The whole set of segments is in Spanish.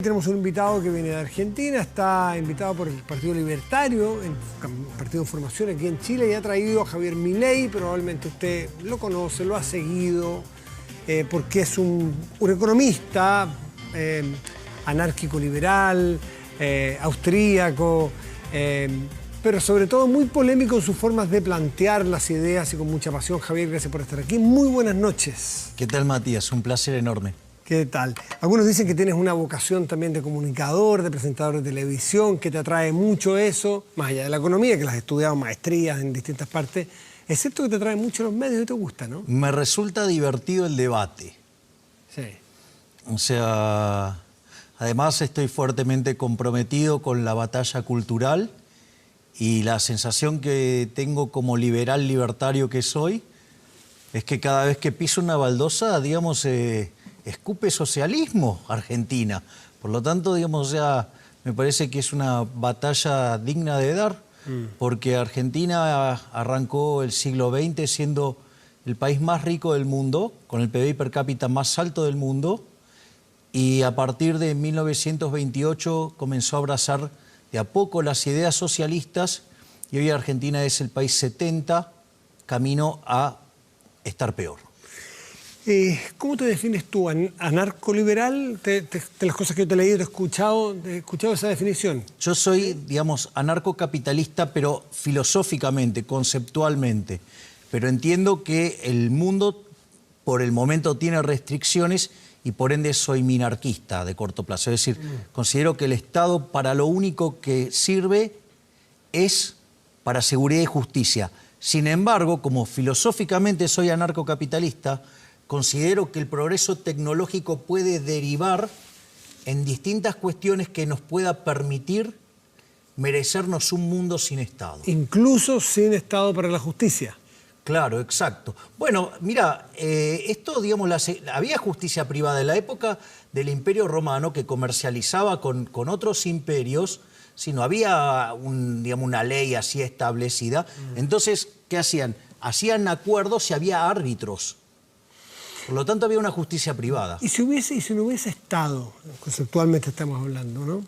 Tenemos un invitado que viene de Argentina, está invitado por el Partido Libertario, el partido en formación aquí en Chile, y ha traído a Javier Milei. Probablemente usted lo conoce, lo ha seguido, porque es un economista anárquico-liberal, austríaco, pero sobre todo muy polémico en sus formas de plantear las ideas y con mucha pasión. Javier, gracias por estar aquí. Muy buenas noches. ¿Qué tal, Matías? Un placer enorme. ¿Qué tal? Algunos dicen que tienes una vocación también de comunicador, de presentador de televisión, que te atrae mucho eso, más allá de la economía, que las has estudiado maestrías en distintas partes. Es cierto que te atrae mucho los medios y te gusta, ¿no? Me resulta divertido el debate. Sí. O sea, además estoy fuertemente comprometido con la batalla cultural y la sensación que tengo como liberal libertario que soy es que cada vez que piso una baldosa, digamos, escupe socialismo Argentina. Por lo tanto, digamos, ya me parece que es una batalla digna de dar, porque Argentina arrancó el siglo XX siendo el país más rico del mundo, con el PBI per cápita más alto del mundo, y a partir de 1928 comenzó a abrazar de a poco las ideas socialistas, y hoy Argentina es el país 70, camino a estar peor. ¿Cómo te defines tú? ¿Anarcoliberal? De las cosas que yo te he leído, te he escuchado esa definición. Yo soy, digamos, anarcocapitalista, pero filosóficamente, conceptualmente. Pero entiendo que el mundo, por el momento, tiene restricciones y por ende soy minarquista de corto plazo. Es decir, considero que el Estado para lo único que sirve es para seguridad y justicia. Sin embargo, como filosóficamente soy anarcocapitalista, considero que el progreso tecnológico puede derivar en distintas cuestiones que nos pueda permitir merecernos un mundo sin Estado. Incluso sin Estado para la justicia. Claro, exacto. Bueno, mira, esto, digamos, había justicia privada en la época del Imperio Romano que comercializaba con otros imperios, si no había digamos, una ley así establecida. Entonces, ¿qué hacían? Hacían acuerdos y había árbitros. Por lo tanto, había una justicia privada. Y si no hubiese Estado, conceptualmente estamos hablando, ¿no?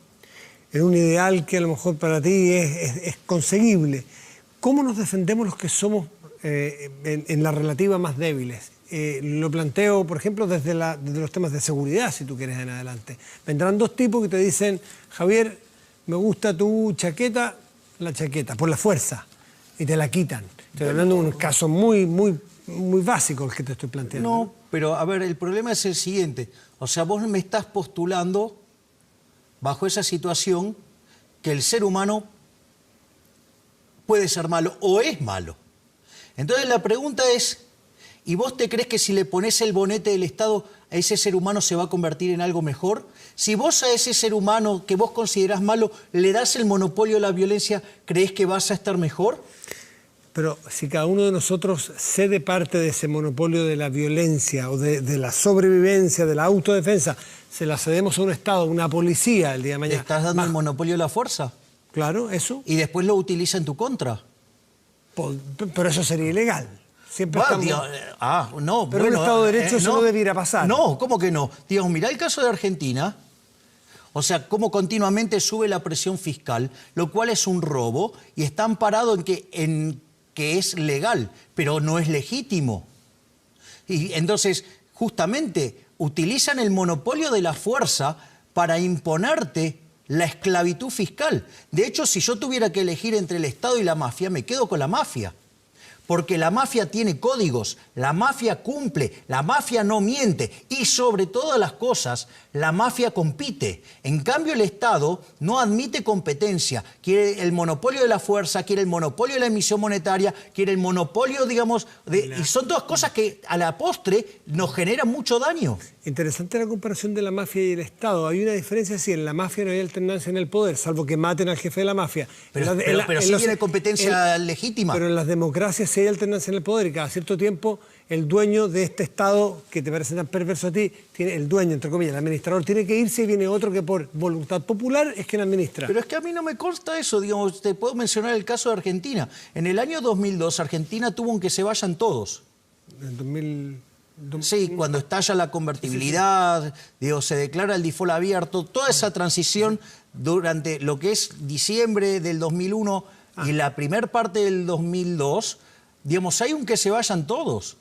En un ideal que a lo mejor para ti es conseguible, ¿cómo nos defendemos los que somos en la relativa más débiles? Lo planteo, por ejemplo, desde los temas de seguridad, si tú quieres en adelante. Vendrán dos tipos que te dicen, Javier, me gusta tu chaqueta, la chaqueta, por la fuerza, y te la quitan. Estoy hablando de un caso muy básico el que te estoy planteando. No, pero a ver, el problema es el siguiente. O sea, vos me estás postulando, bajo esa situación, que el ser humano puede ser malo o es malo. Entonces la pregunta es, ¿y vos te crees que si le pones el bonete del Estado a ese ser humano se va a convertir en algo mejor? Si vos a ese ser humano que vos considerás malo le das el monopolio de la violencia, ¿creés que vas a estar mejor? Pero si cada uno de nosotros cede parte de ese monopolio de la violencia o de la sobrevivencia, de la autodefensa, se la cedemos a un Estado, a una policía el día de mañana. ¿Le estás dando el monopolio de la fuerza? Claro, eso. Y después lo utiliza en tu contra. Pero eso sería ilegal. Siempre no, pero bueno, un Estado de Derecho eso no debiera pasar. No, ¿cómo que no? Digamos, mirá el caso de Argentina. O sea, cómo continuamente sube la presión fiscal, lo cual es un robo y está amparado en que es legal, pero no es legítimo. Y entonces, justamente, utilizan el monopolio de la fuerza para imponerte la esclavitud fiscal. De hecho, si yo tuviera que elegir entre el Estado y la mafia, me quedo con la mafia. Porque la mafia tiene códigos, la mafia cumple, la mafia no miente y sobre todas las cosas, la mafia compite. En cambio, el Estado no admite competencia, quiere el monopolio de la fuerza, quiere el monopolio de la emisión monetaria, quiere el monopolio, digamos, y son todas cosas que a la postre nos generan mucho daño. Interesante la comparación de la mafia y el Estado. Hay una diferencia, sí, en la mafia no hay alternancia en el poder, salvo que maten al jefe de la mafia. Pero sí tiene competencia legítima. Pero en las democracias sí hay alternancia en el poder y cada cierto tiempo el dueño de este Estado, que te parece tan perverso a ti, el dueño, entre comillas, el administrador, tiene que irse y viene otro que por voluntad popular es quien administra. Pero es que a mí no me consta eso, digamos, te puedo mencionar el caso de Argentina. En el año 2002, Argentina tuvo que se vayan todos. En 2000... Sí, cuando estalla la convertibilidad, digo, se declara el default abierto, toda esa transición durante lo que es diciembre del 2001 y la primer parte del 2002, digamos, hay un que se vayan todos.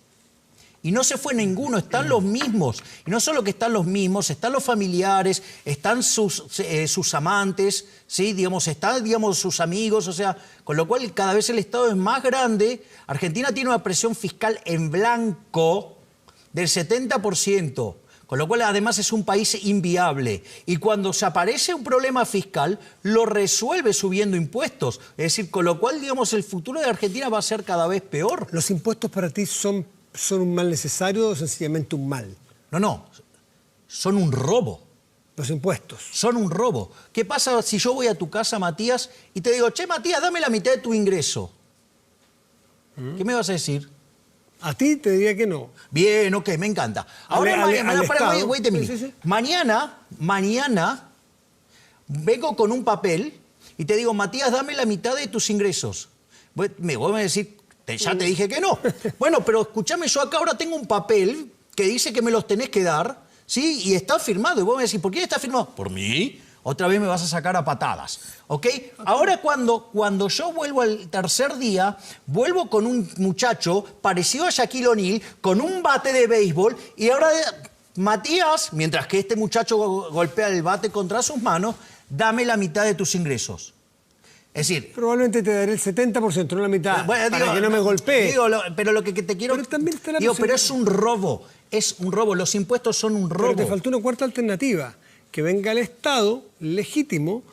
Y no se fue ninguno, están los mismos. Y no solo que están los mismos, están los familiares, están sus amantes, ¿sí? Digamos, están, digamos, sus amigos, o sea, con lo cual cada vez el Estado es más grande. Argentina tiene una presión fiscal en blanco del 70%, con lo cual además es un país inviable. Y cuando se aparece un problema fiscal, lo resuelve subiendo impuestos. Es decir, con lo cual, digamos, el futuro de Argentina va a ser cada vez peor. ¿Los impuestos para ti son un mal necesario o sencillamente un mal? No, son un robo. Los impuestos. Son un robo. ¿Qué pasa si yo voy a tu casa, Matías, y te digo, che, Matías, dame la mitad de tu ingreso? ¿Qué me vas a decir? A ti te diría que no. Bien, ok, me encanta. Ahora, mañana vengo con un papel y te digo, Matías, dame la mitad de tus ingresos. Vos me vas a decir, ya te dije que no. Bueno, pero escúchame, yo acá ahora tengo un papel que dice que me los tenés que dar, ¿sí? Y está firmado. Y vos me decís, ¿por quién está firmado? Por mí. Otra vez me vas a sacar a patadas, ¿ok? Ahora cuando yo vuelvo al tercer día, vuelvo con un muchacho parecido a Shaquille O'Neal, con un bate de béisbol, y ahora Matías, mientras que este muchacho golpea el bate contra sus manos, dame la mitad de tus ingresos. Es decir... Probablemente te daré el 70%, no la mitad, para que no me golpee. Pero lo que te quiero... Pero también está la pero es un robo, los impuestos son un robo. Pero te faltó una cuarta alternativa, que venga el Estado legítimo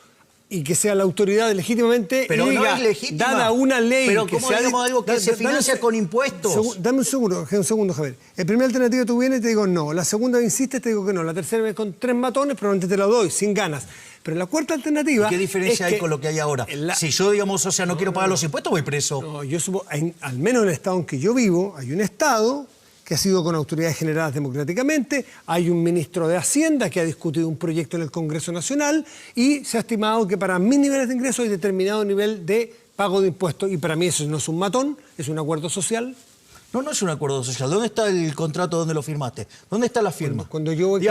y que sea la autoridad legítimamente pero diga, no es legítima. dada una ley pero que ¿cómo sea digamos algo que se financia con impuestos? Dame un segundo, Javier. La primera alternativa tú vienes y te digo no. La segunda insistes, te digo que no. La tercera vez con 3 matones, probablemente te lo doy, sin ganas. Pero la cuarta alternativa... ¿Y qué diferencia hay con lo que hay ahora? Si yo, digamos, o sea, no quiero pagar los impuestos, voy preso. No, yo supongo, al menos en el Estado en que yo vivo, hay un Estado que ha sido con autoridades generadas democráticamente, hay un ministro de Hacienda que ha discutido un proyecto en el Congreso Nacional y se ha estimado que para mis niveles de ingresos hay determinado nivel de pago de impuestos y para mí eso no es un matón, es un acuerdo social. No es un acuerdo social. ¿Dónde está el contrato donde lo firmaste? ¿Dónde está la firma? Cuando yo voy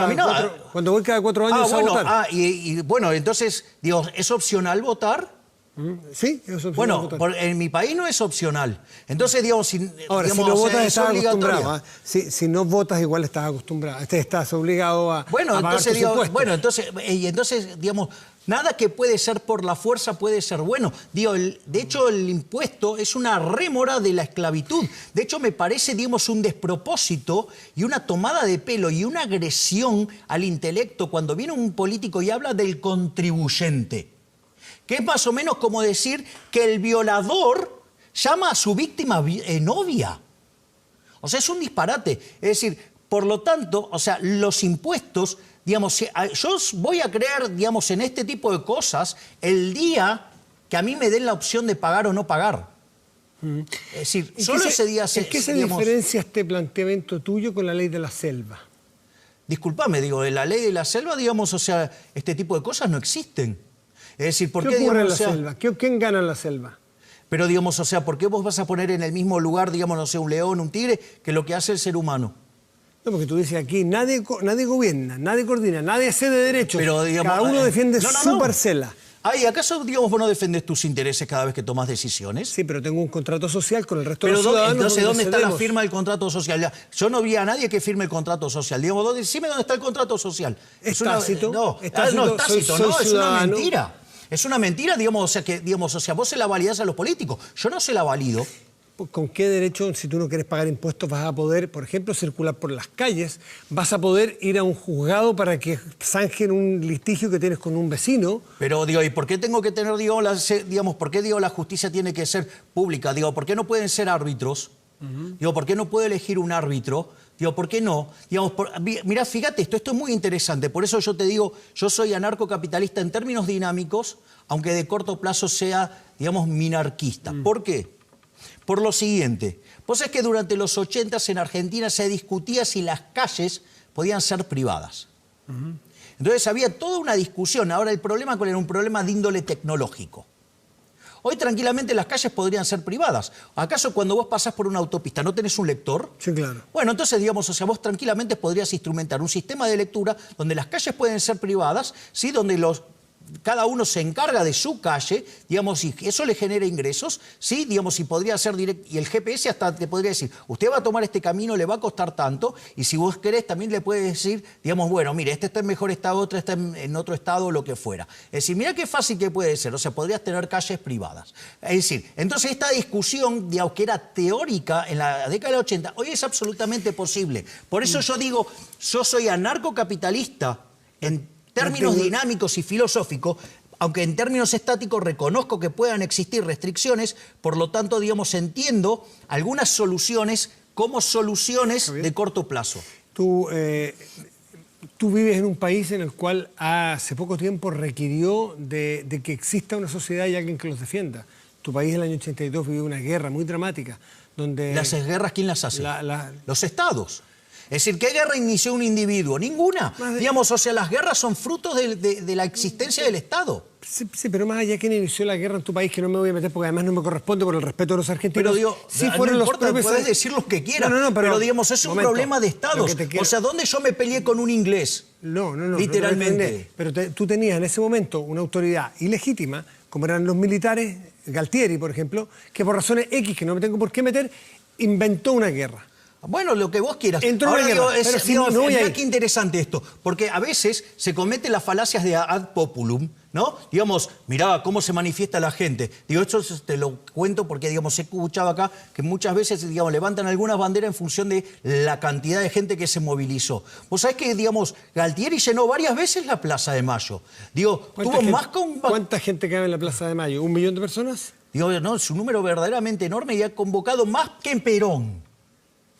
cuando voy cada 4 años a votar. Bueno, entonces, digo, ¿es opcional votar? Sí, es opcional. Bueno, en mi país no es opcional. Entonces, digamos, ahora, si no votas estás acostumbrado. Si no votas igual estás acostumbrado. Estás obligado a pagar tus impuestos. Entonces, digamos, nada que puede ser por la fuerza puede ser bueno. Digo, de hecho, el impuesto es una rémora de la esclavitud. De hecho, me parece, digamos, un despropósito y una tomada de pelo y una agresión al intelecto cuando viene un político y habla del contribuyente. Que es más o menos como decir que el violador llama a su víctima novia. O sea, es un disparate. Es decir, por lo tanto, o sea, los impuestos, digamos, yo voy a creer, digamos, en este tipo de cosas el día que a mí me den la opción de pagar o no pagar. Es decir, solo ese día ¿En qué se diferencia este planteamiento tuyo con la ley de la selva? Disculpame, digo, en la ley de la selva, digamos, o sea, este tipo de cosas no existen. Es decir, ¿por qué ocurre en la selva? ¿Quién gana en la selva? Pero, digamos, o sea, ¿por qué vos vas a poner en el mismo lugar, digamos, no sé, un león, un tigre, que lo que hace el ser humano? No, porque tú dices aquí, nadie gobierna, nadie coordina, nadie cede derechos. Pero, digamos, cada uno defiende su parcela. Ay, ¿acaso, digamos, vos no defendés tus intereses cada vez que tomas decisiones? Sí, pero tengo un contrato social con el resto de los ciudadanos. Entonces, ¿dónde está la firma del contrato social? Yo no vi a nadie que firme el contrato social. Digamos, decime dónde está el contrato social. Es tácito. No, es una mentira. Es una mentira, digamos, o sea, vos se la validás a los políticos. Yo no se la valido. ¿Con qué derecho, si tú no quieres pagar impuestos, vas a poder, por ejemplo, circular por las calles? ¿Vas a poder ir a un juzgado para que zanjen un litigio que tienes con un vecino? Pero, digo, ¿y por qué tengo que tener, por qué, la justicia tiene que ser pública? Digo, ¿por qué no pueden ser árbitros? Digo, ¿por qué no puedo elegir un árbitro? Digo, ¿por qué no? Digamos, mirá, fíjate, esto es muy interesante. Por eso yo te digo, yo soy anarcocapitalista en términos dinámicos, aunque de corto plazo sea, digamos, minarquista. ¿Por qué? Por lo siguiente. Vos sabés que durante los 80 en Argentina se discutía si las calles podían ser privadas. Entonces había toda una discusión. Ahora, el problema, ¿cuál era? Un problema de índole tecnológico. Hoy tranquilamente las calles podrían ser privadas. ¿Acaso cuando vos pasás por una autopista no tenés un lector? Sí, claro. Bueno, entonces, digamos, o sea, vos tranquilamente podrías instrumentar un sistema de lectura donde las calles pueden ser privadas, ¿sí? Donde cada uno se encarga de su calle, digamos, y eso le genera ingresos, ¿sí? Digamos, y podría ser directo, y el GPS hasta te podría decir, usted va a tomar este camino, le va a costar tanto, y si vos querés también le puedes decir, digamos, bueno, mire, este está en mejor estado, otro está en otro estado, lo que fuera. Es decir, mira qué fácil que puede ser, o sea, podrías tener calles privadas. Es decir, entonces esta discusión, digamos, que era teórica en la década del 80, hoy es absolutamente posible. Por eso yo digo, yo soy anarcocapitalista en términos dinámicos y filosóficos, aunque en términos estáticos reconozco que puedan existir restricciones, por lo tanto, digamos, entiendo algunas soluciones como soluciones de corto plazo. Tú vives en un país en el cual hace poco tiempo requirió de que exista una sociedad y alguien que los defienda. Tu país en el año 82 vivió una guerra muy dramática, donde... ¿Las guerras quién las hace? Los estados. Es decir, ¿qué guerra inició un individuo? Ninguna. Digamos, o sea, las guerras son frutos de la existencia del Estado. Sí, pero más allá, ¿quién inició la guerra en tu país? Que no me voy a meter porque además no me corresponde por el respeto de los argentinos. Pero digo, sí no fueron importa, los propios... puedes decir lo que quieras, pero digamos, es un problema de Estados. O sea, ¿dónde yo me peleé con un inglés? No. Literalmente. Pero tú tenías en ese momento una autoridad ilegítima, como eran los militares, Galtieri, por ejemplo, que por razones X, que no me tengo por qué meter, inventó una guerra. Bueno, lo que vos quieras. Entró ahora digo, mirá qué interesante esto, porque a veces se cometen las falacias de ad populum, ¿no? Digamos, mirá cómo se manifiesta la gente. Digo, esto te lo cuento porque, digamos, he escuchado acá que muchas veces, digamos, levantan algunas banderas en función de la cantidad de gente que se movilizó. Vos sabés que, digamos, Galtieri llenó varias veces la Plaza de Mayo. Digo, tuvo más con... ¿Cuánta gente cabe en la Plaza de Mayo? ¿1 millón de personas? Digo, no, es un número verdaderamente enorme y ha convocado más que en Perón.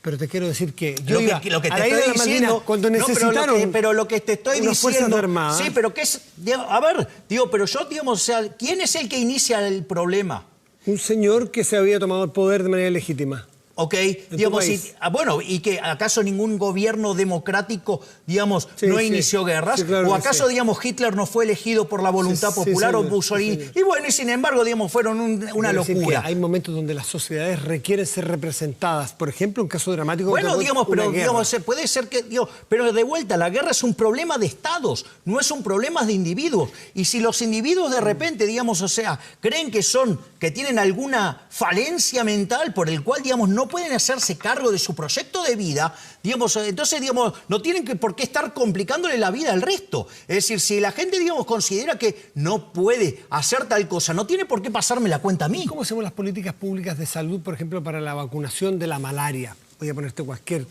Pero te quiero decir que yo lo que te estoy diciendo, cuando necesitaron pero lo que te estoy diciendo, armadas, sí, pero qué es, a ver, digo, pero yo, digamos, o sea, ¿quién es el que inicia el problema? Un señor que se había tomado el poder de manera legítima. Ok, digamos, bueno, ¿y que acaso ningún gobierno democrático, digamos, no inició guerras? Sí, claro ¿O acaso, digamos, Hitler no fue elegido por la voluntad popular o Mussolini? Y bueno, y sin embargo, digamos, fueron una locura. Hay momentos donde las sociedades requieren ser representadas. Por ejemplo, un caso dramático... Bueno, digamos, pero digamos, puede ser que... pero de vuelta, la guerra es un problema de estados, no es un problema de individuos. Y si los individuos de repente, digamos, o sea, creen que tienen alguna falencia mental por el cual, digamos, no pueden hacerse cargo de su proyecto de vida, digamos, entonces, digamos, no tienen por qué estar complicándole la vida al resto. Es decir, si la gente, digamos, considera que no puede hacer tal cosa, no tiene por qué pasarme la cuenta a mí. ¿Cómo hacemos las políticas públicas de salud, por ejemplo, para la vacunación de la malaria? Voy a ponerte cualquier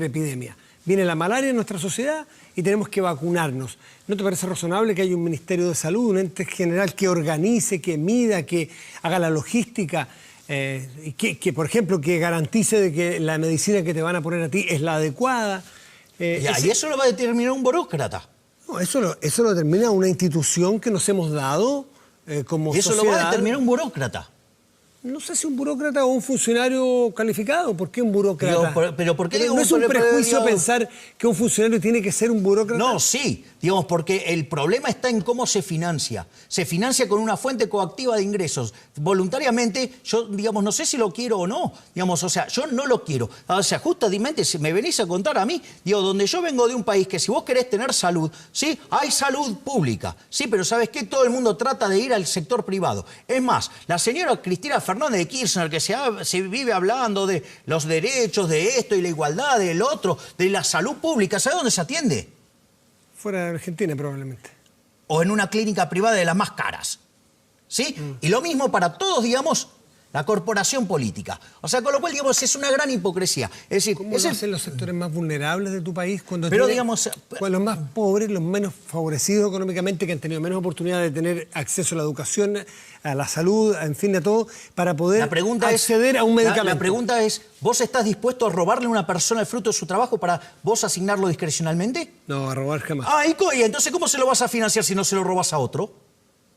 epidemia. Viene la malaria en nuestra sociedad y tenemos que vacunarnos. ¿No te parece razonable que haya un Ministerio de Salud, un ente general que organice, que mida, que haga la logística? Que, por ejemplo, que garantice de que la medicina que te van a poner a ti es la adecuada. Y eso lo va a determinar un burócrata. No, eso lo determina una institución que nos hemos dado como sociedad. Y eso lo va a determinar un burócrata. No sé si un burócrata o un funcionario calificado. ¿Por qué un burócrata? Pero ¿por qué digo, ¿No es un prejuicio pensar que un funcionario tiene que ser un burócrata? No, sí. Digamos, porque el problema está en cómo se financia. Se financia con una fuente coactiva de ingresos. Voluntariamente, yo, digamos, no sé si lo quiero o no. Digamos, o sea, yo no lo quiero. O sea, justamente, si me venís a contar a mí, digo, donde yo vengo de un país que si vos querés tener salud, ¿sí? Hay salud pública, ¿sí? Pero ¿sabes qué? Todo el mundo trata de ir al sector privado. Es más, la señora Cristina Fernández de Kirchner, que se vive hablando de los derechos, de esto y la igualdad, del otro, de la salud pública, ¿sabe dónde se atiende? Fuera de Argentina, probablemente. O en una clínica privada de las más caras. ¿Sí? Y lo mismo para todos, digamos, la corporación política. O sea, con lo cual, digamos, es una gran hipocresía. Es decir, ¿cómo lo hacen los sectores más vulnerables de tu país? Cuando digamos, los más pobres, los menos favorecidos económicamente, que han tenido menos oportunidad de tener acceso a la educación, a la salud, en fin, a todo, para poder acceder a un medicamento. La pregunta es, ¿vos estás dispuesto a robarle a una persona el fruto de su trabajo para vos asignarlo discrecionalmente? No, a robar jamás. ¿Y entonces cómo se lo vas a financiar si no se lo robas a otro?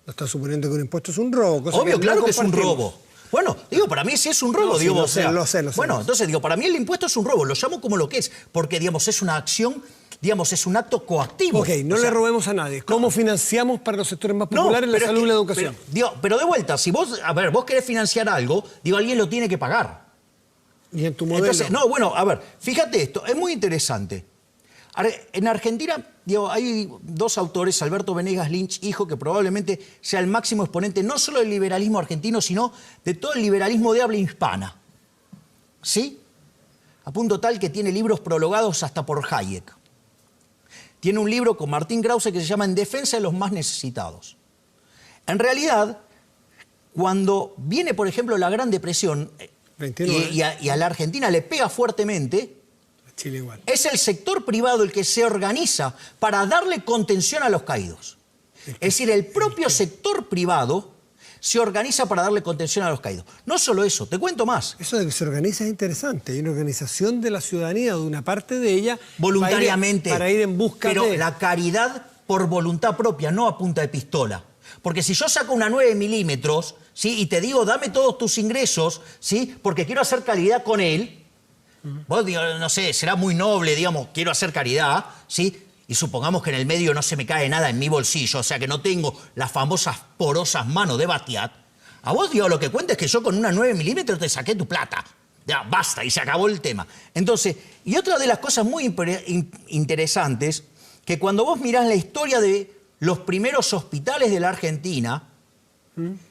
No estás suponiendo que un impuesto es un robo. Obvio, claro que es un robo. Bueno, digo, para mí sí es un robo, lo sé. Bueno, entonces digo, para mí el impuesto es un robo, lo llamo como lo que es, porque, digamos, es una acción digamos, es un acto coactivo. Ok, no le robemos a nadie. ¿Cómo financiamos para los sectores más populares la salud y la educación? Pero de vuelta, si vos querés financiar algo, alguien lo tiene que pagar. ¿Y en tu modelo? Entonces, no, bueno, a ver, fíjate esto, es muy interesante. En Argentina, hay dos autores, Alberto Venegas Lynch, hijo, que probablemente sea el máximo exponente no solo del liberalismo argentino, sino de todo el liberalismo de habla hispana. ¿Sí? A punto tal que tiene libros prologados hasta por Hayek. Tiene un libro con Martín Krause que se llama En defensa de los más necesitados. En realidad, cuando viene, por ejemplo, la Gran Depresión y a la Argentina le pega fuertemente, Chile igual. Es el sector privado el que se organiza para darle contención a los caídos. Es decir, el propio sector privado se organiza para darle contención a los caídos. No solo eso, te cuento más. Eso de que se organiza es interesante. Hay una organización de la ciudadanía, de una parte de ella, voluntariamente, para ir en busca pero la caridad por voluntad propia, no a punta de pistola. Porque si yo saco una 9 milímetros, ¿sí?, y te digo, dame todos tus ingresos, ¿sí?, porque quiero hacer caridad con él, vos, no sé, será muy noble, digamos, quiero hacer caridad, ¿sí? Y supongamos que en el medio no se me cae nada en mi bolsillo, o sea que no tengo las famosas porosas manos de Batiat. A vos, lo que cuenta es que yo con una 9 milímetros te saqué tu plata. Ya, basta, y se acabó el tema. Entonces, y otra de las cosas muy interesantes, que cuando vos mirás la historia de los primeros hospitales de la Argentina,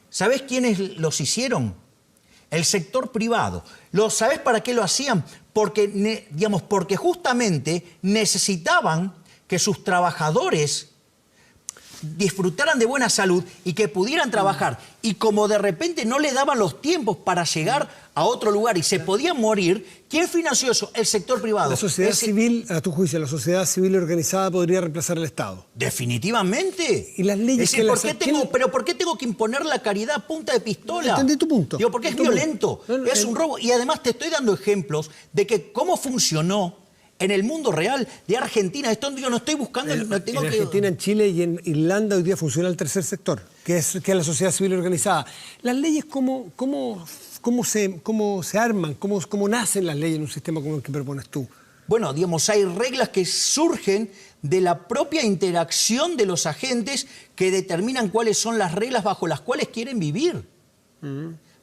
¿sabés quiénes los hicieron? El sector privado. ¿Sabés para qué lo hacían? Porque, porque justamente necesitaban que sus trabajadores disfrutaran de buena salud y que pudieran trabajar. Y como de repente no le daban los tiempos para llegar a otro lugar y se podían morir, ¿quién financió eso? El sector privado. La sociedad civil, a tu juicio, la sociedad civil organizada podría reemplazar al Estado. Definitivamente. Y las leyes es decir, ¿por qué tengo que imponer la caridad a punta de pistola? Entendí tu punto. Porque es violento, es un robo. Y además te estoy dando ejemplos de que cómo funcionó en el mundo real de Argentina. Esto no estoy buscando... En Argentina, en Chile y en Irlanda hoy día funciona el tercer sector, que es la sociedad civil organizada. Las leyes, ¿cómo se arman? ¿Cómo nacen las leyes en un sistema como el que propones tú? Bueno, hay reglas que surgen de la propia interacción de los agentes que determinan cuáles son las reglas bajo las cuales quieren vivir.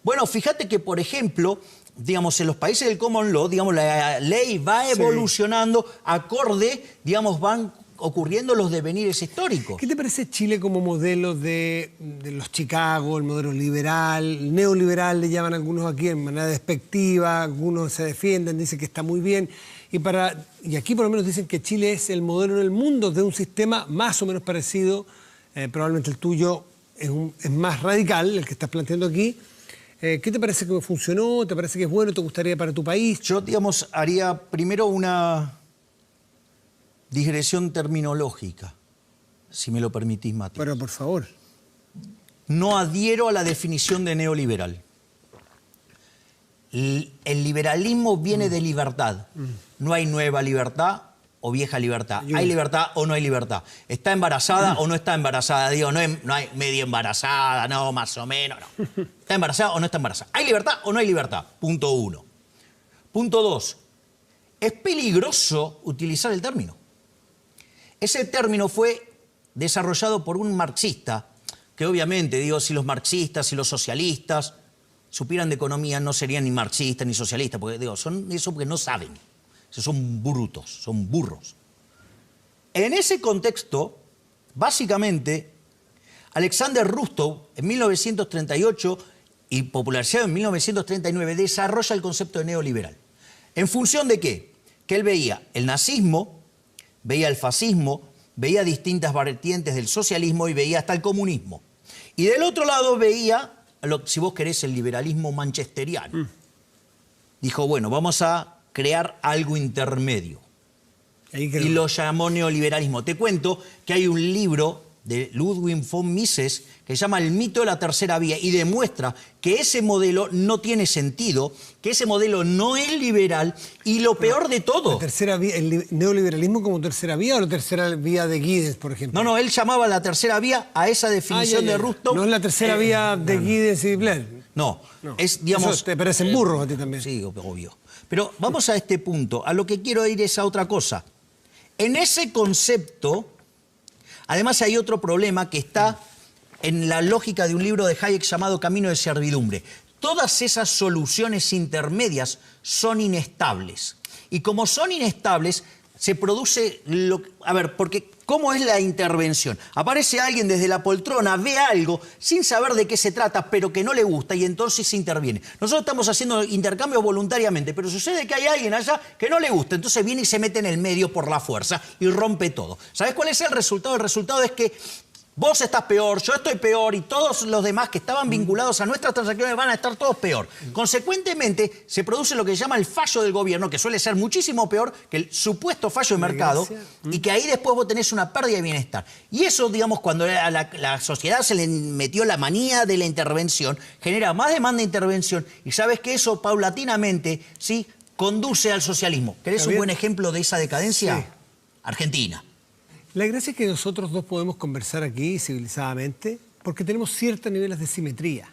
Bueno, fíjate que, por ejemplo, en los países del common law, la ley va evolucionando acorde, van ocurriendo los devenires históricos. ¿Qué te parece Chile como modelo de los Chicago, el modelo liberal, neoliberal, le llaman algunos aquí en manera despectiva, algunos se defienden, dicen que está muy bien, y aquí por lo menos dicen que Chile es el modelo en el mundo de un sistema más o menos parecido, probablemente el tuyo es más radical, el que estás planteando aquí. ¿Qué te parece que funcionó? ¿Te parece que es bueno? ¿Te gustaría para tu país? Yo, haría primero una digresión terminológica, si me lo permitís, Mati. Pero, por favor. No adhiero a la definición de neoliberal. El liberalismo viene de libertad. No hay nueva libertad o vieja libertad. Hay libertad o no hay libertad. ¿Está embarazada o no está embarazada? No hay medio embarazada, no, más o menos, no. ¿Está embarazada o no está embarazada? ¿Hay libertad o no hay libertad? Punto 1. Punto 2. Es peligroso utilizar el término. Ese término fue desarrollado por un marxista, que obviamente, si los marxistas y los socialistas supieran de economía no serían ni marxistas ni socialistas, porque son eso porque no saben. Son brutos, son burros. En ese contexto, básicamente, Alexander Rustow, en 1938 y popularizado en 1939, desarrolla el concepto de neoliberal. ¿En función de qué? Que él veía el nazismo, veía el fascismo, veía distintas vertientes del socialismo y veía hasta el comunismo. Y del otro lado veía, si vos querés, el liberalismo manchesteriano. Dijo, bueno, vamos a crear algo intermedio. Y lo llamó neoliberalismo. Te cuento que hay un libro de Ludwig von Mises que se llama El mito de la tercera vía y demuestra que ese modelo no tiene sentido, que ese modelo no es liberal y lo peor de todo... ¿La tercera vía, el neoliberalismo como tercera vía o la tercera vía de Giddens, por ejemplo? No, él llamaba la tercera vía a esa definición de Rustow. No es la tercera vía de Giddens y Blair. No, es, Eso te parecen burros a ti también. Sí, obvio. Pero vamos a este punto. A lo que quiero ir es a otra cosa. en ese concepto, además hay otro problema que está en la lógica de un libro de Hayek llamado Camino de Servidumbre. Todas esas soluciones intermedias son inestables. Y como son inestables, se produce... A ver, porque ¿cómo es la intervención? Aparece alguien desde la poltrona, ve algo sin saber de qué se trata, pero que no le gusta y entonces se interviene. Nosotros estamos haciendo intercambios voluntariamente, pero sucede que hay alguien allá que no le gusta, entonces viene y se mete en el medio por la fuerza y rompe todo. ¿Sabes cuál es el resultado? El resultado es que vos estás peor, yo estoy peor y todos los demás que estaban vinculados a nuestras transacciones van a estar todos peor. Consecuentemente, se produce lo que se llama el fallo del gobierno, que suele ser muchísimo peor que el supuesto fallo de mercado, y que ahí después vos tenés una pérdida de bienestar. Y eso, digamos, cuando a la sociedad se le metió la manía de la intervención, genera más demanda de intervención, y sabes que eso paulatinamente, ¿sí?, conduce al socialismo. ¿Querés un buen ejemplo de esa decadencia? Sí. Argentina. La gracia es que nosotros dos podemos conversar aquí civilizadamente porque tenemos ciertos niveles de simetría.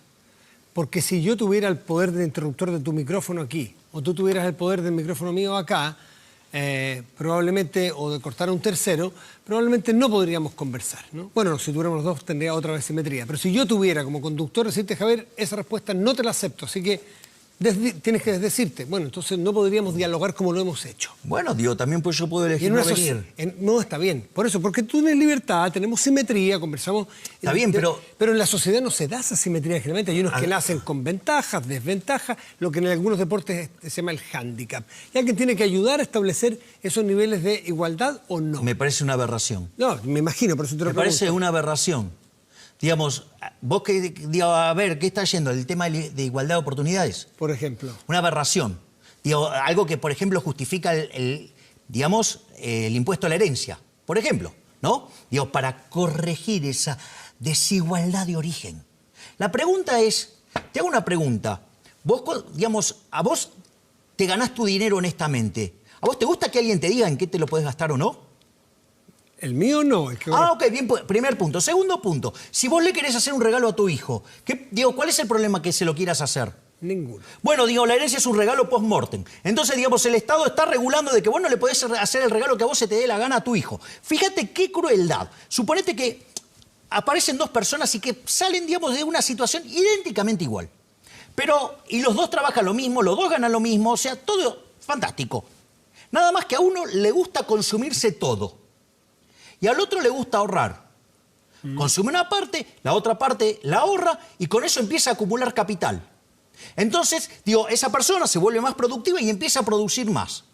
Porque si yo tuviera el poder del interruptor de tu micrófono aquí, o tú tuvieras el poder del micrófono mío acá, probablemente, o de cortar a un tercero, probablemente no podríamos conversar, ¿no? Bueno, si tuviéramos los dos tendría otra vez simetría. Pero si yo tuviera como conductor decirte, Javier, esa respuesta no te la acepto, así que tienes que decirte, bueno, entonces no podríamos dialogar como lo hemos hecho. Bueno, digo, también pues yo puedo elegir no venir. No, está bien. Por eso, porque tú tienes libertad, tenemos simetría, conversamos. Está bien, pero... Pero en la sociedad no se da esa simetría generalmente. Hay unos que nacen con ventajas, desventajas, lo que en algunos deportes se llama el hándicap. Y alguien tiene que ayudar a establecer esos niveles de igualdad o no. Me parece una aberración. No, me imagino, por eso te lo pregunto. Me parece una aberración. Digamos, vos que, digo, a ver, ¿qué está yendo? El tema de igualdad de oportunidades. Por ejemplo. Una aberración. Digo, algo que, por ejemplo, justifica el impuesto a la herencia. Por ejemplo, ¿no? Digo, para corregir esa desigualdad de origen. La pregunta es, te hago una pregunta. Vos, digamos, a vos te ganás tu dinero honestamente. ¿A vos te gusta que alguien te diga en qué te lo podés gastar o no? El mío no. Ok, bien, primer punto. Segundo punto, si vos le querés hacer un regalo a tu hijo, ¿cuál es el problema que se lo quieras hacer? Ninguno. Bueno, digo, la herencia es un regalo post-mortem. Entonces, digamos, el Estado está regulando de que vos no le podés hacer el regalo que a vos se te dé la gana a tu hijo. Fíjate qué crueldad. Suponete que aparecen dos personas y que salen, digamos, de una situación idénticamente igual. Y los dos trabajan lo mismo, los dos ganan lo mismo, o sea, todo fantástico. Nada más que a uno le gusta consumirse todo. Y al otro le gusta ahorrar. Consume una parte, la otra parte la ahorra y con eso empieza a acumular capital. Entonces, digo, esa persona se vuelve más productiva y empieza a producir más.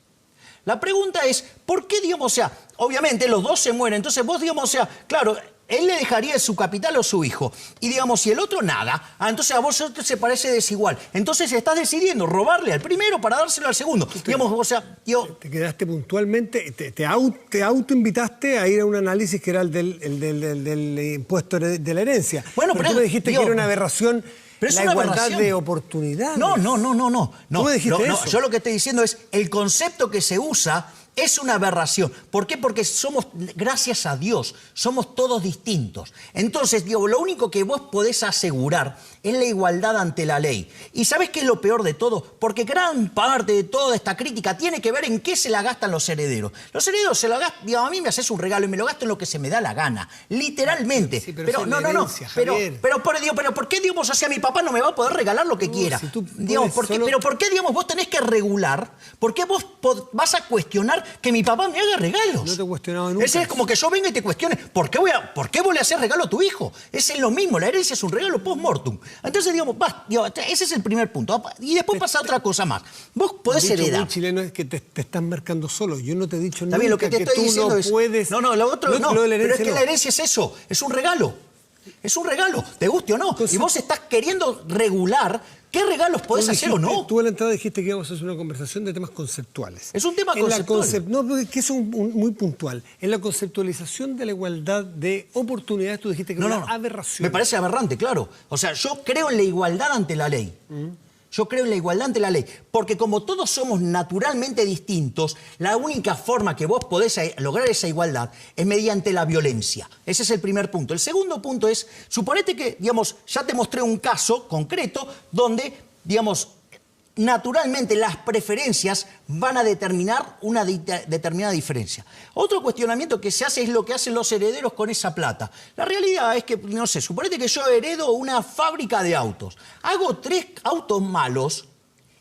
La pregunta es, ¿por qué, digamos, o sea, obviamente los dos se mueren, entonces vos, digamos, o sea, claro, él le dejaría su capital a su hijo. Y, digamos, si el otro nada, entonces a vos se parece desigual. Entonces estás decidiendo robarle al primero para dárselo al segundo. Digamos, o sea, te quedaste puntualmente, te autoinvitaste a ir a un análisis que era el del impuesto de la herencia. Bueno, pero tú me dijiste que era una aberración. Pero la igualdad de oportunidades. No. ¿Tú me dijiste eso? Yo lo que estoy diciendo es, el concepto que se usa es una aberración. ¿Por qué? Porque somos, gracias a Dios, somos todos distintos. Entonces, digo, lo único que vos podés asegurar es la igualdad ante la ley. ¿Y sabés qué es lo peor de todo? Porque gran parte de toda esta crítica tiene que ver en qué se la gastan los herederos. Los herederos se la gastan, digamos, a mí me haces un regalo y me lo gasto en lo que se me da la gana. Literalmente. Sí, pero no. Pero ¿por qué, digamos, o sea, mi papá no me va a poder regalar lo que quiera? Si digamos, pero ¿por qué, digamos, vos tenés que regular? ¿Por qué vos vas a cuestionar que mi papá me haga regalos? No te he cuestionado nunca. Ese es como que yo venga y te cuestione, ¿por qué vos le haces regalo a tu hijo? Es lo mismo, la herencia es un regalo post-mortem. Entonces, digamos, ese es el primer punto. Y después pasa otra cosa más. Vos podés heredar. El chileno es que te estás marcando solo. Yo no te he dicho nunca lo que te estoy diciendo no puedes... No, lo otro no. Pero es que la herencia es eso, es un regalo. Es un regalo, te guste o no. Entonces, y vos estás queriendo regular qué regalos podés hacer o no. Tú en la entrada dijiste que íbamos a hacer una conversación de temas conceptuales. Es un tema conceptual. No, que es muy puntual. En la conceptualización de la igualdad de oportunidades tú dijiste que era una aberración. Me parece aberrante, claro. O sea, yo creo en la igualdad ante la ley. Yo creo en la igualdad ante la ley, porque como todos somos naturalmente distintos, la única forma que vos podés lograr esa igualdad es mediante la violencia. Ese es el primer punto. El segundo punto es, suponete que, digamos, ya te mostré un caso concreto donde, digamos, naturalmente las preferencias van a determinar una determinada diferencia. Otro cuestionamiento que se hace es lo que hacen los herederos con esa plata. La realidad es que, no sé, suponete que yo heredo una fábrica de autos. Hago 3 autos malos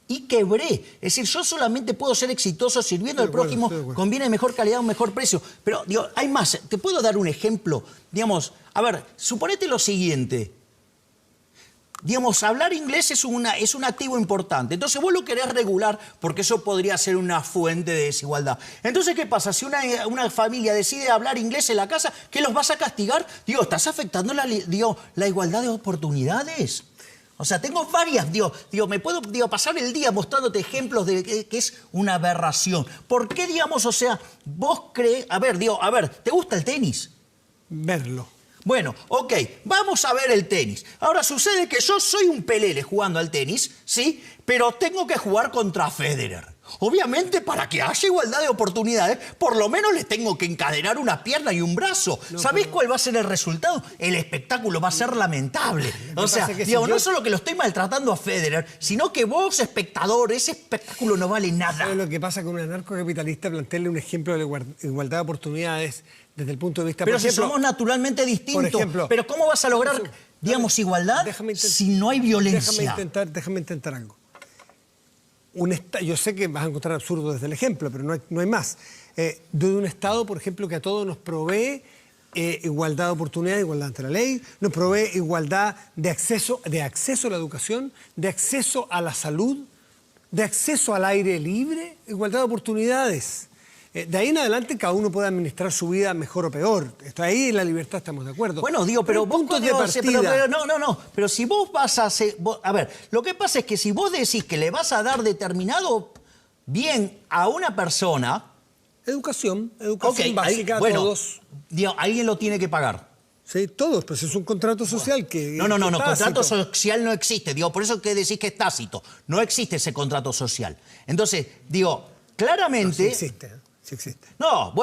y quebré. Es decir, yo solamente puedo ser exitoso sirviendo al prójimo con bienes de mejor calidad o mejor precio. Pero, digo, hay más. ¿Te puedo dar un ejemplo? Digamos, a ver, suponete lo siguiente. Digamos, hablar inglés es un activo importante. Entonces vos lo querés regular porque eso podría ser una fuente de desigualdad. Entonces, ¿qué pasa? Si una familia decide hablar inglés en la casa, ¿qué los vas a castigar? Digo, ¿estás afectando la igualdad de oportunidades? O sea, tengo varias, me puedo pasar el día mostrándote ejemplos de que es una aberración. ¿Por qué, digamos, o sea, vos crees... A ver, ¿te gusta el tenis? Verlo. Bueno, ok, vamos a ver el tenis. Ahora, sucede que yo soy un pelele jugando al tenis, ¿sí? Pero tengo que jugar contra Federer. Obviamente, para que haya igualdad de oportunidades, por lo menos les tengo que encadenar una pierna y un brazo. No, ¿sabés cuál va a ser el resultado? El espectáculo va a ser lamentable. O sea, no solo que lo estoy maltratando a Federer, sino que vos, espectador, ese espectáculo no vale nada. ¿Sabes lo que pasa con un anarcocapitalista? Plantearle un ejemplo de la igualdad de oportunidades desde el punto de vista... Pero si somos naturalmente distintos. Por ejemplo, pero ¿cómo vas a lograr, digamos, igualdad si no hay violencia? Déjame intentar algo. Yo sé que vas a encontrar absurdo desde el ejemplo, pero no hay más. De un Estado, por ejemplo, que a todos nos provee igualdad de oportunidades, igualdad ante la ley, nos provee igualdad de acceso a la educación, de acceso a la salud, de acceso al aire libre, igualdad de oportunidades. De ahí en adelante cada uno puede administrar su vida mejor o peor. Ahí en la libertad estamos de acuerdo. Bueno, pero vos... Pero si vos vas a hacer... A ver, lo que pasa es que si vos decís que le vas a dar determinado bien a una persona... Educación básica a todos. Alguien lo tiene que pagar. Sí, todos, pues es un contrato social que... No, contrato social no existe. Por eso que decís que es tácito. No existe ese contrato social. Entonces, claramente... No, sí existe, Sí existe. No,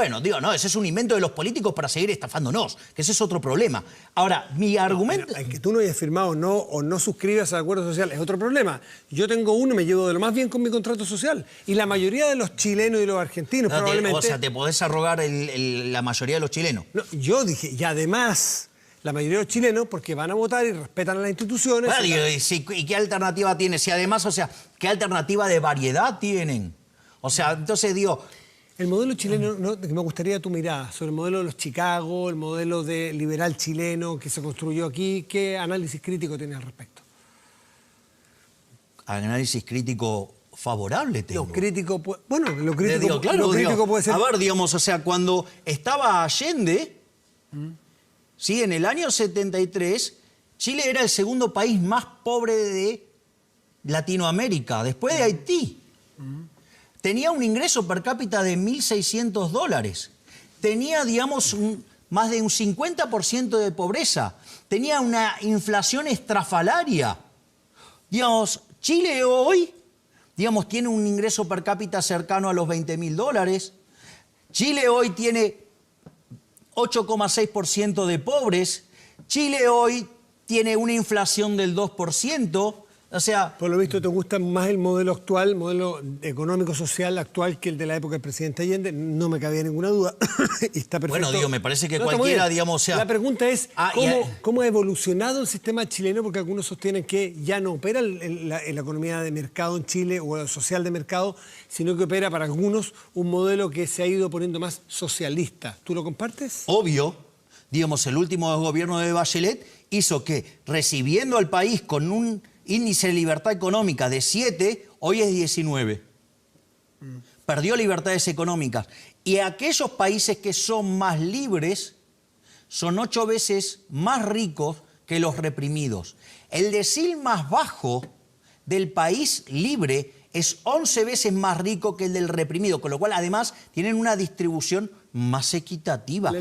ese es un invento de los políticos para seguir estafándonos, que ese es otro problema. Ahora, mi argumento... El que tú no hayas firmado o no suscribas al acuerdo social es otro problema. Yo tengo uno, me llevo de lo más bien con mi contrato social. Y la mayoría de los chilenos y los argentinos probablemente... O sea, te podés arrogar la mayoría de los chilenos. No, yo dije, y además... La mayoría de los chilenos, porque van a votar y respetan a las instituciones... ¿Y qué alternativa tiene? Si además, ¿qué alternativa de variedad tienen? O sea, entonces El modelo chileno, que me gustaría tu mirada sobre el modelo de los Chicago, el modelo de liberal chileno que se construyó aquí, ¿qué análisis crítico tienes al respecto? Análisis crítico favorable tengo. Lo crítico puede ser... A ver, cuando estaba Allende, ¿sí? En el año 73, Chile era el segundo país más pobre de Latinoamérica, después de Haití. Tenía un ingreso per cápita de $1.600. Tenía, más de un 50% de pobreza. Tenía una inflación estrafalaria. Chile hoy, tiene un ingreso per cápita cercano a los $20.000. Chile hoy tiene 8,6% de pobres. Chile hoy tiene una inflación del 2%. O sea... Por lo visto, ¿te gusta más el modelo actual, el modelo económico-social actual que el de la época del presidente Allende? No me cabía ninguna duda. Y está perfecto. Bueno, me parece que cualquiera, La pregunta es, ¿cómo ha evolucionado el sistema chileno? Porque algunos sostienen que ya no opera la economía de mercado en Chile o el social de mercado, sino que opera para algunos un modelo que se ha ido poniendo más socialista. ¿Tú lo compartes? Obvio. El último gobierno de Bachelet hizo que, recibiendo al país con un índice de libertad económica de 7, hoy es 19. Perdió libertades económicas. Y aquellos países que son más libres son 8 veces más ricos que los reprimidos. El decil más bajo del país libre es 11 veces más rico que el del reprimido, con lo cual además tienen una distribución más equitativa.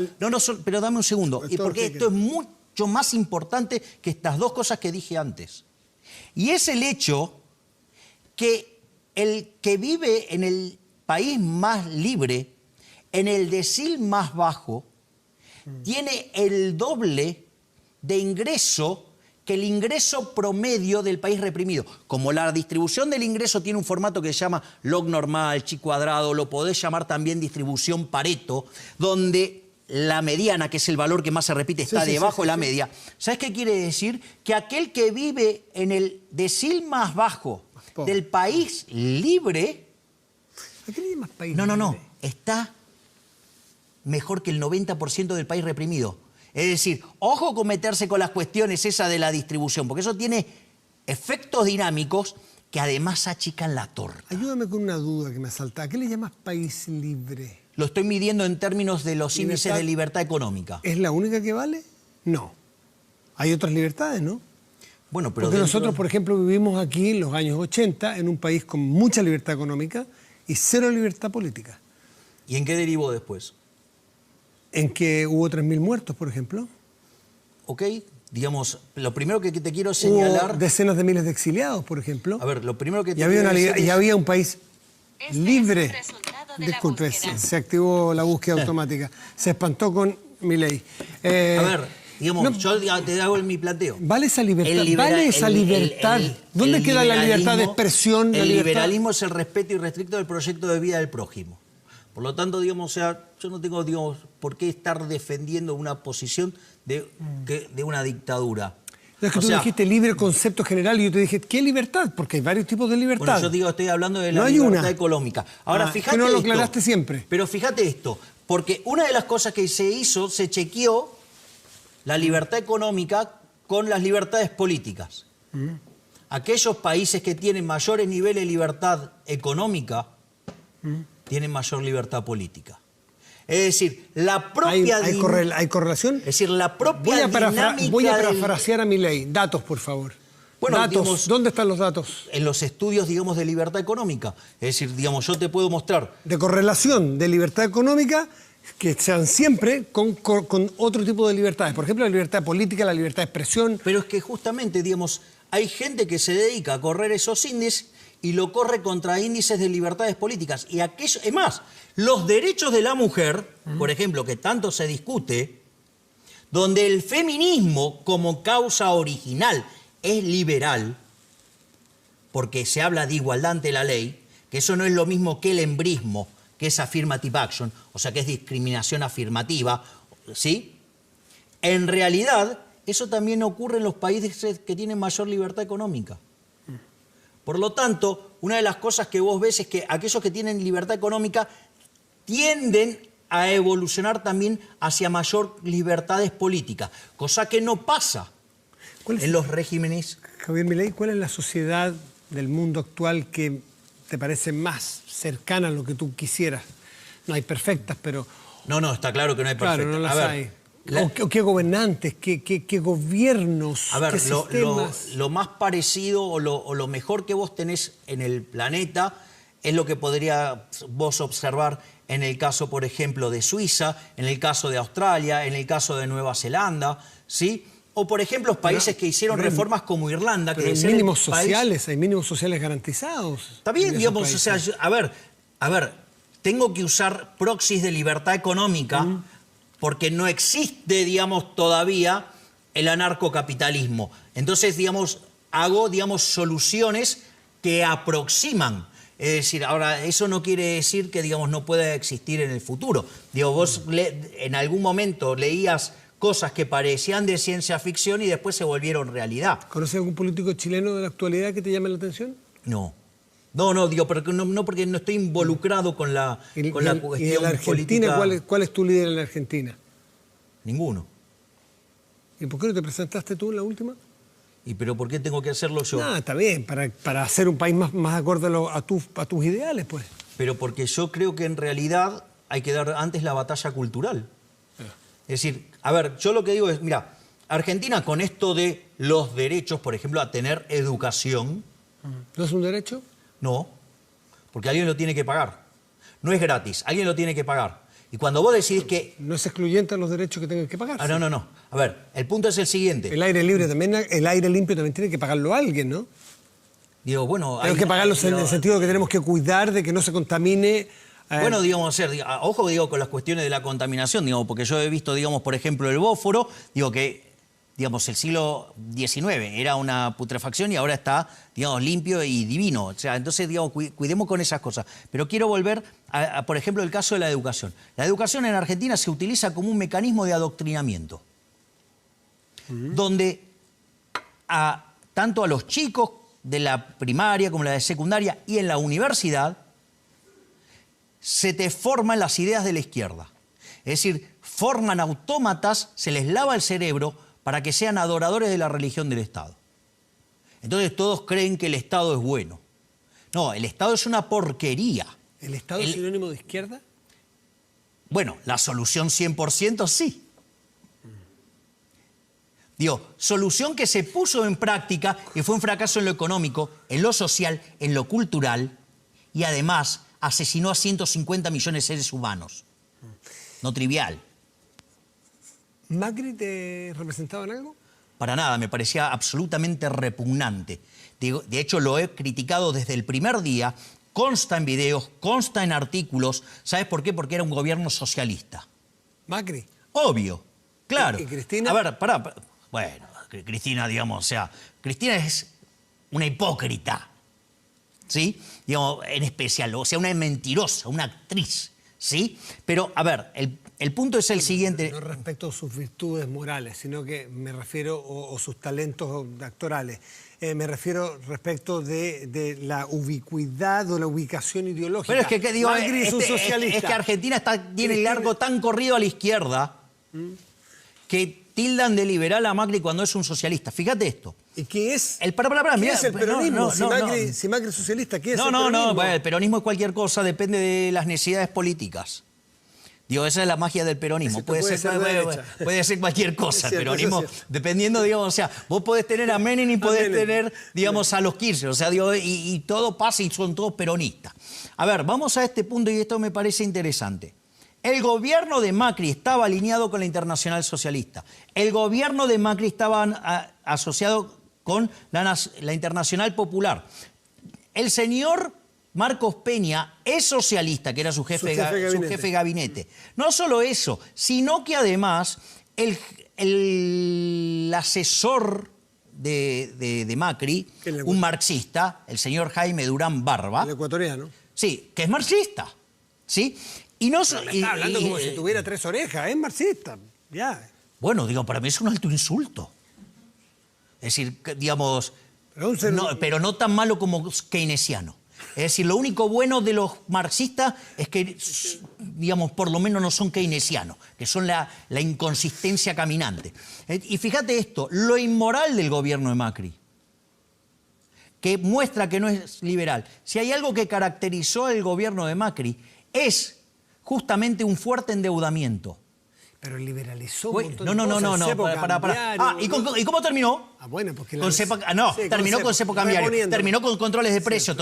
Pero dame un segundo, porque esto es mucho más importante que estas dos cosas que dije antes. Y es el hecho que el que vive en el país más libre, en el decil más bajo, tiene el doble de ingreso que el ingreso promedio del país reprimido. Como la distribución del ingreso tiene un formato que se llama log normal, chi cuadrado, lo podés llamar también distribución Pareto, donde la mediana, que es el valor que más se repite, está debajo de la media. ¿Sabes qué quiere decir? Que aquel que vive en el decil más bajo del país libre... ¿A qué le llamas país No, libre? está mejor que el 90% del país reprimido. Es decir, ojo con meterse con las cuestiones esas de la distribución, porque eso tiene efectos dinámicos que además achican la torta. Ayúdame con una duda que me asalta. ¿A qué le llamas país libre? Lo estoy midiendo en términos de los índices de libertad económica. ¿Es la única que vale? No. Hay otras libertades, ¿no? Bueno, pero porque nosotros, por ejemplo, vivimos aquí en los años 80 en un país con mucha libertad económica y cero libertad política. ¿Y en qué derivó después? En que hubo 3.000 muertos, por ejemplo. Ok, digamos, lo primero que te quiero señalar... Hubo decenas de miles de exiliados, por ejemplo. A ver, lo primero que te y había, quiero decir y había un país libre. Es Disculpe, se activó la búsqueda automática. Se espantó con Milei. A ver, digamos, yo te hago mi planteo. ¿Vale esa libertad? ¿Vale esa libertad? ¿Dónde queda la libertad de expresión? El liberalismo es el respeto irrestricto del proyecto de vida del prójimo. Por lo tanto, digamos, o sea, yo no tengo, digamos, por qué estar defendiendo una posición de una dictadura. No, es que tú dijiste libre concepto general y yo te dije, ¿qué libertad? Porque hay varios tipos de libertad. Bueno, yo digo, estoy hablando de la no libertad económica. Ahora, fíjate que no lo esto, aclaraste siempre. Pero fíjate esto, porque una de las cosas que se hizo, se chequeó la libertad económica con las libertades políticas. Aquellos países que tienen mayores niveles de libertad económica tienen mayor libertad política. Es decir, la propia... ¿Hay correlación? Es decir, la propia dinámica... Voy a parafrasear a Milei. Datos, por favor. Bueno, datos. Digamos, ¿dónde están los datos? En los estudios, digamos, de libertad económica. Es decir, digamos, yo te puedo mostrar... De correlación de libertad económica que sean siempre con otro tipo de libertades. Por ejemplo, la libertad política, la libertad de expresión. Pero es que justamente, digamos, hay gente que se dedica a correr esos índices y lo corre contra índices de libertades políticas. Y aquello, es más, los derechos de la mujer, por ejemplo, que tanto se discute, donde el feminismo como causa original es liberal, porque se habla de igualdad ante la ley, que eso no es lo mismo que el embrismo, que es affirmative action, o sea, que es discriminación afirmativa, ¿sí? En realidad, eso también ocurre en los países que tienen mayor libertad económica. Por lo tanto, una de las cosas que vos ves es que aquellos que tienen libertad económica tienden a evolucionar también hacia mayor libertades políticas, cosa que no pasa en los regímenes. Javier Milei, ¿cuál es la sociedad del mundo actual que te parece más cercana a lo que tú quisieras? No hay perfectas, pero... No, está claro que no hay perfectas. Claro, no las hay. ¿Qué gobernantes, qué gobiernos, a ver, qué sistemas? Lo más parecido o lo mejor que vos tenés en el planeta es lo que podría vos observar en el caso, por ejemplo, de Suiza, en el caso de Australia, en el caso de Nueva Zelanda, ¿sí? O, por ejemplo, países que hicieron reformas como Irlanda. Pero hay mínimos sociales, hay mínimos sociales garantizados. Está bien, digamos, o sea, a ver, tengo que usar proxies de libertad económica porque no existe, digamos, todavía el anarcocapitalismo. Entonces, digamos, hago, digamos, soluciones que aproximan. Es decir, ahora, eso no quiere decir que, digamos, no pueda existir en el futuro. Digo, vos en algún momento leías cosas que parecían de ciencia ficción y después se volvieron realidad. ¿Conoces algún político chileno de la actualidad que te llame la atención? No, digo, pero no porque no estoy involucrado con la cuestión ¿Y en la Argentina, política. ¿cuál es tu líder en la Argentina? Ninguno. ¿Y por qué no te presentaste tú en la última? ¿Y pero por qué tengo que hacerlo yo? No, está bien, para hacer un país más acorde a tus ideales, pues. Pero porque yo creo que en realidad hay que dar antes la batalla cultural. Es decir, a ver, yo lo que digo es, mira, Argentina con esto de los derechos, por ejemplo, a tener educación... ¿No es un derecho? No, porque alguien lo tiene que pagar. No es gratis, alguien lo tiene que pagar. Y cuando vos decidís que... No es excluyente a los derechos que tengan que pagar. No. A ver, el punto es el siguiente. El aire libre también, el aire limpio también tiene que pagarlo alguien, ¿no? Digo, bueno... Tenemos que pagarlo en el sentido de que tenemos que cuidar de que no se contamine... Bueno, digamos, ojo, digo, con las cuestiones de la contaminación, digo, porque yo he visto, digamos, por ejemplo, el Bósforo, digo que digamos, el siglo XIX era una putrefacción y ahora está, digamos, limpio y divino. O sea, entonces, digamos, cuidemos con esas cosas. Pero quiero volver por ejemplo, el caso de la educación. La educación en Argentina se utiliza como un mecanismo de adoctrinamiento, donde tanto a los chicos de la primaria como la de secundaria y en la universidad se te forman las ideas de la izquierda. Es decir, forman autómatas, se les lava el cerebro para que sean adoradores de la religión del Estado. Entonces todos creen que el Estado es bueno. No, el Estado es una porquería. ¿El Estado es sinónimo de izquierda? Bueno, la solución 100% sí. Digo, solución que se puso en práctica y fue un fracaso en lo económico, en lo social, en lo cultural y además asesinó a 150 millones de seres humanos. No trivial. ¿Macri te representaba en algo? Para nada, me parecía absolutamente repugnante. De hecho, lo he criticado desde el primer día, consta en videos, consta en artículos. ¿Sabes por qué? Porque era un gobierno socialista. ¿Macri? Obvio, claro. ¿Y Cristina? A ver, pará. Bueno, Cristina, digamos, o sea, Cristina es una hipócrita, ¿sí? Digamos, en especial, o sea, una mentirosa, una actriz, ¿sí? Pero, a ver, el punto es el siguiente. No respecto a sus virtudes morales, sino que me refiero, o sus talentos actorales, me refiero respecto de la ubicuidad o la ubicación ideológica. Pero es que digo, Macri es un socialista. es que Argentina tiene el largo tan corrido a la izquierda que tildan de liberal a Macri cuando es un socialista. Fíjate esto. ¿Y qué es? ¿Qué ¿Qué es el peronismo? Si Macri es socialista, ¿qué es el peronismo? No, bueno, el peronismo es cualquier cosa, depende de las necesidades políticas. Digo, esa es la magia del peronismo. Puede ser cualquier cosa. El peronismo, dependiendo, digamos, o sea, vos podés tener a Menem y podés tener, digamos, a los Kirchner. O sea, digo, y todo pasa y son todos peronistas. A ver, vamos a este punto y esto me parece interesante. El gobierno de Macri estaba alineado con la Internacional Socialista. El gobierno de Macri estaba asociado con la Internacional Popular. El señor Marcos Peña es socialista, que era su jefe de gabinete. No solo eso, sino que además el asesor de Macri, un marxista, el señor Jaime Durán Barba. El ecuatoriano. Sí, que es marxista. ¿Sí? Y no me está hablando como si tuviera tres orejas, es marxista. Ya. Bueno, digo, para mí es un alto insulto. Es decir, digamos, pero no tan malo como keynesiano. Es decir, lo único bueno de los marxistas es que, digamos, por lo menos no son keynesianos, que son la inconsistencia caminante. Y fíjate esto, lo inmoral del gobierno de Macri, que muestra que no es liberal. Si hay algo que caracterizó el gobierno de Macri, es justamente un fuerte endeudamiento. Pero liberalizó un montón de cosas. Para. ¿Y cómo terminó? Bueno, porque terminó con cepo cambiario, terminó con controles de precios,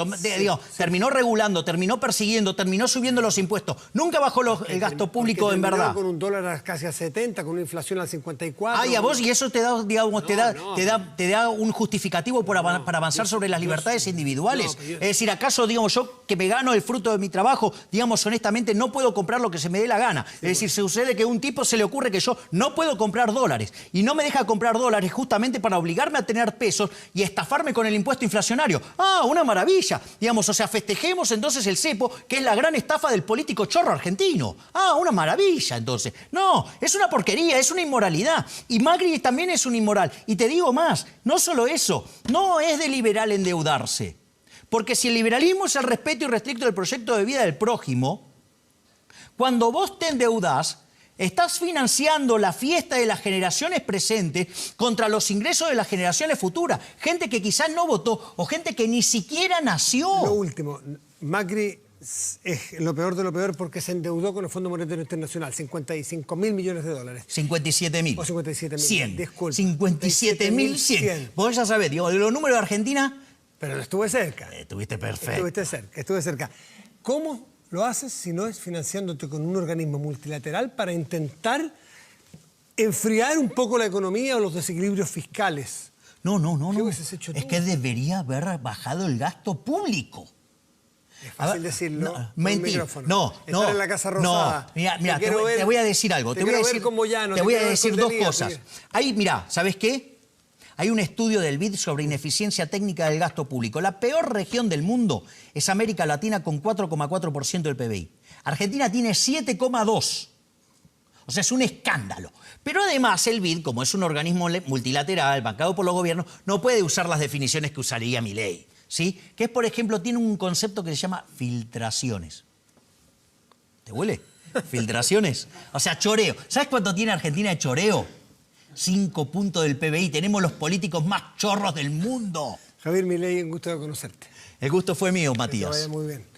terminó regulando, terminó persiguiendo, terminó subiendo los impuestos. Nunca bajó el gasto público en verdad. Con un dólar casi a 70, con una inflación al 54. Y a vos, y eso te da, digamos, te da un justificativo para avanzar sobre las libertades individuales. Es decir, ¿acaso, digamos, yo que me gano el fruto de mi trabajo, digamos, honestamente, no puedo comprar lo que se me dé la gana? Es decir, sucede que a un tipo se le ocurre que yo no puedo comprar dólares y no me deja comprar dólares justamente para obligarme a tener pesos y estafarme con el impuesto inflacionario. Una maravilla. Digamos, o sea, festejemos entonces el cepo, que es la gran estafa del político chorro argentino. Una maravilla, entonces. No, es una porquería, es una inmoralidad. Y Macri también es un inmoral. Y te digo más, no solo eso, no es de liberal endeudarse. Porque si el liberalismo es el respeto irrestricto del proyecto de vida del prójimo, cuando vos te endeudás, estás financiando la fiesta de las generaciones presentes contra los ingresos de las generaciones futuras. Gente que quizás no votó o gente que ni siquiera nació. Lo último, Macri es lo peor de lo peor porque se endeudó con el Fondo Monetario Internacional, 55.000 millones de dólares. 57.000. O 57.000. 100. Disculpe. 57.100. Vos ya sabés, digo, de los números de Argentina... Pero estuve cerca. Estuviste perfecto. Estuve cerca. ¿Cómo lo haces si no es financiándote con un organismo multilateral para intentar enfriar un poco la economía o los desequilibrios fiscales? No. ¿Qué hubieses hecho tú? Es que debería haber bajado el gasto público. Es fácil decirlo. No, con mentira. un micrófono. No, Estar en la Casa Rosada. No, mira, te voy a decir algo. Te voy a decir dos cosas. Ahí, mira, ¿sabes qué? Hay un estudio del BID sobre ineficiencia técnica del gasto público. La peor región del mundo es América Latina con 4,4% del PBI. Argentina tiene 7,2%. O sea, es un escándalo. Pero además el BID, como es un organismo multilateral, bancado por los gobiernos, no puede usar las definiciones que usaría Milei, ¿sí? Que es, por ejemplo, tiene un concepto que se llama filtraciones. ¿Te huele? Filtraciones. O sea, choreo. ¿Sabes cuánto tiene Argentina de choreo? 5 puntos del PBI. Tenemos los políticos más chorros del mundo. Javier Milei, un gusto de conocerte. El gusto fue mío, Matías. Que te vaya muy bien.